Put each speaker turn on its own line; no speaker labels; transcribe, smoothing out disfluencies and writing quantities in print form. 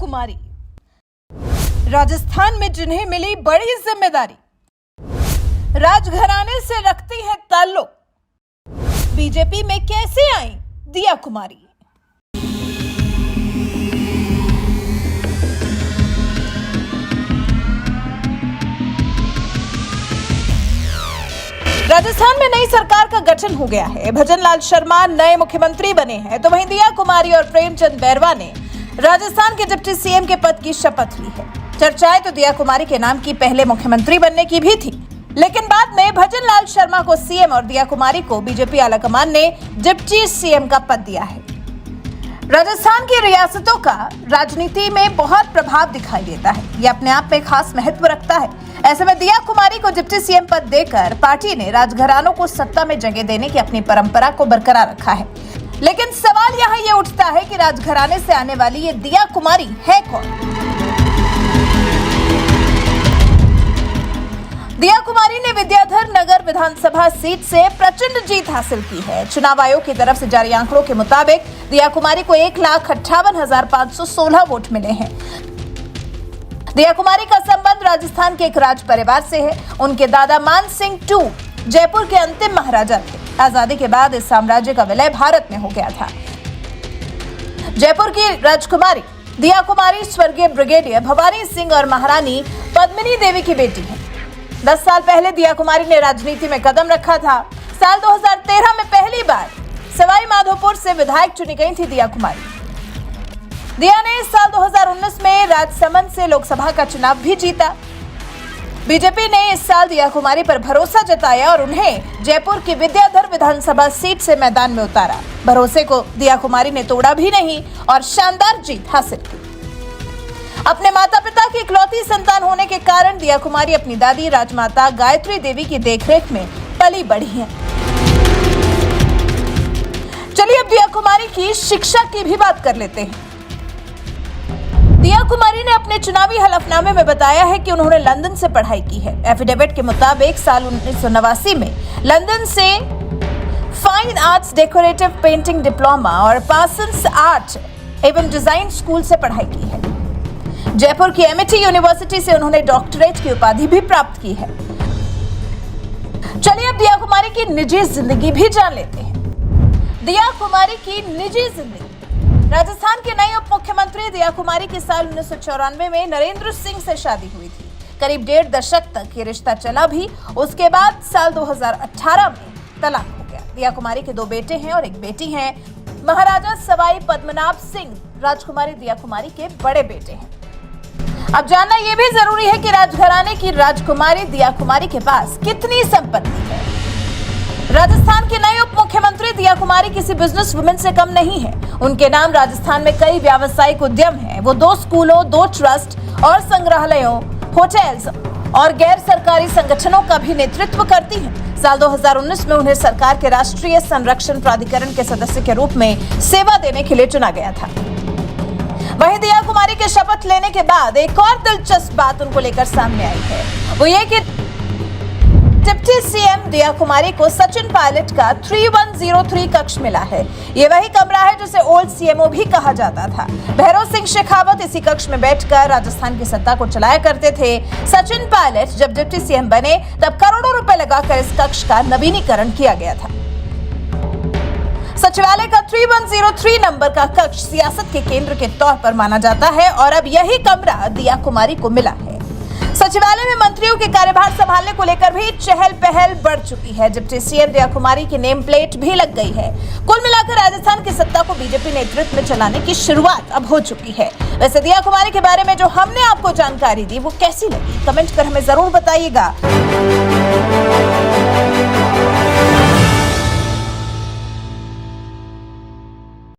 कुमारी। राजस्थान में जिन्हें मिली बड़ी जिम्मेदारी, राजघराने से रखती है ताल्लुक, बीजेपी में कैसे आई दिया कुमारी। राजस्थान में नई सरकार का गठन हो गया है। भजन लाल शर्मा नए मुख्यमंत्री बने हैं, तो वहीं दिया कुमारी और प्रेमचंद बैरवा ने राजस्थान के डिप्टी सीएम के पद की शपथ ली है। चर्चाएं तो दिया कुमारी के नाम की पहले मुख्यमंत्री बनने की भी थी, लेकिन बाद में भजन लाल शर्मा को सीएम और दिया कुमारी को बीजेपी आलाकमान ने डिप्टी सीएम का पद दिया है। राजस्थान की रियासतों का राजनीति में बहुत प्रभाव दिखाई देता है, यह अपने आप में खास महत्व रखता है। ऐसे में दिया कुमारी को डिप्टी सीएम पद देकर पार्टी ने राजघरानों को सत्ता में जगह देने की अपनी परंपरा को बरकरार रखा है। लेकिन सवाल यहाँ ये उठता है कि राजघराने से आने वाली ये दिया कुमारी है कौन। दिया कुमारी ने विद्याधर नगर विधानसभा सीट से प्रचंड जीत हासिल की है। चुनाव आयोग की तरफ से जारी आंकड़ों के मुताबिक दिया कुमारी को 1,58,516 वोट मिले हैं। दिया कुमारी का संबंध राजस्थान के एक राज परिवार से है। उनके दादा मान सिंह टू जयपुर के अंतिम महाराजा थे। आजादी के बाद इस साम्राज्य का विलय भारत में हो गया था। जयपुर की राजकुमारी दिया कुमारी स्वर्गीय ब्रिगेडियर भवानी सिंह और महारानी पद्मिनी देवी की बेटी है। 10 साल पहले दिया कुमारी ने राजनीति में कदम रखा था। साल 2013 में पहली बार सवाई माधोपुर से विधायक चुनी गई थी दिया कुमारी। दिया ने इस साल 2019 में राजसमंद से लोकसभा का चुनाव भी जीता। बीजेपी ने इस साल दिया कुमारी पर भरोसा जताया और उन्हें जयपुर की विद्याधर विधानसभा सीट से मैदान में उतारा। भरोसे को दिया कुमारी ने तोड़ा भी नहीं और शानदार जीत हासिल की। अपने माता पिता की इकलौती संतान होने के कारण दिया कुमारी अपनी दादी राजमाता गायत्री देवी की देखरेख में पली बढ़ी है। चलिए अब दिया कुमारी की शिक्षा की भी बात कर लेते हैं। दिया कुमारी ने अपने चुनावी हलफनामे में बताया है कि उन्होंने लंदन से पढ़ाई की है। एफिडेविट के मुताबिक साल 1989 में लंदन से fine arts decorative painting diploma और पार्सन्स आर्ट एवं डिजाइन स्कूल से पढ़ाई की है। जयपुर की एमिटी यूनिवर्सिटी से उन्होंने डॉक्टरेट की उपाधि भी प्राप्त की है। चलिए अब दिया कुमारी की निजी जिंदगी भी जान लेते हैं। दिया कुमारी की निजी जिंदगी। राजस्थान के नए उप मुख्यमंत्री दिया कुमारी की साल 1994 में नरेंद्र सिंह से शादी हुई थी। करीब 1.5 दशक तक ये रिश्ता चला भी। उसके बाद साल 2018 में तलाक हो गया। दिया कुमारी के 2 बेटे हैं और एक बेटी है। महाराजा सवाई पद्मनाभ सिंह राजकुमारी दिया कुमारी के बड़े बेटे हैं। अब जानना यह भी जरूरी है कि राजघराने की राजकुमारी दिया कुमारी के पास कितनी संपत्ति है। राजस्थान के नए उप मुख्यमंत्री दिया कुमारी किसी बिजनेस वुमेन से कम नहीं है। उनके नाम राजस्थान में कई व्यावसायिक उद्यम हैं। वो 2 स्कूलों, 2 ट्रस्ट और संग्रहालयों, होटल्स और गैर सरकारी संगठनों का भी नेतृत्व करती हैं। साल 2019 में उन्हें सरकार के राष्ट्रीय संरक्षण प्राधिकरण के सदस्य के रूप में सेवा देने के लिए चुना गया था। वहीं दिया कुमारी के शपथ लेने के बाद एक और दिलचस्प बात उनको लेकर सामने आई है। वो ये कि डिप्टी सीएम दिया कुमारी को सचिन पायलट का 3103 कक्ष मिला है। ये वही कमरा है जिसे ओल्ड सीएमओ भी कहा जाता था। भैरव सिंह शेखावत इसी कक्ष में बैठकर राजस्थान की सत्ता को चलाया करते थे। सचिन पायलट जब डिप्टी सीएम बने तब करोड़ों रुपए लगाकर इस कक्ष का नवीनीकरण किया गया था। सचिवालय का 3103 नंबर का कक्ष सियासत के केंद्र के तौर पर माना जाता है और अब यही कमरा दिया कुमारी को मिला है। सचिवालय में मंत्रियों के कार्यभार संभालने को लेकर भी चहल पहल बढ़ चुकी है। डिप्टी सीएम दिया कुमारी की नेम प्लेट भी लग गई है। कुल मिलाकर राजस्थान की सत्ता को बीजेपी नेतृत्व में चलाने की शुरुआत अब हो चुकी है। वैसे दिया कुमारी के बारे में जो हमने आपको जानकारी दी वो कैसी लगी, कमेंट कर हमें जरूर बताइएगा।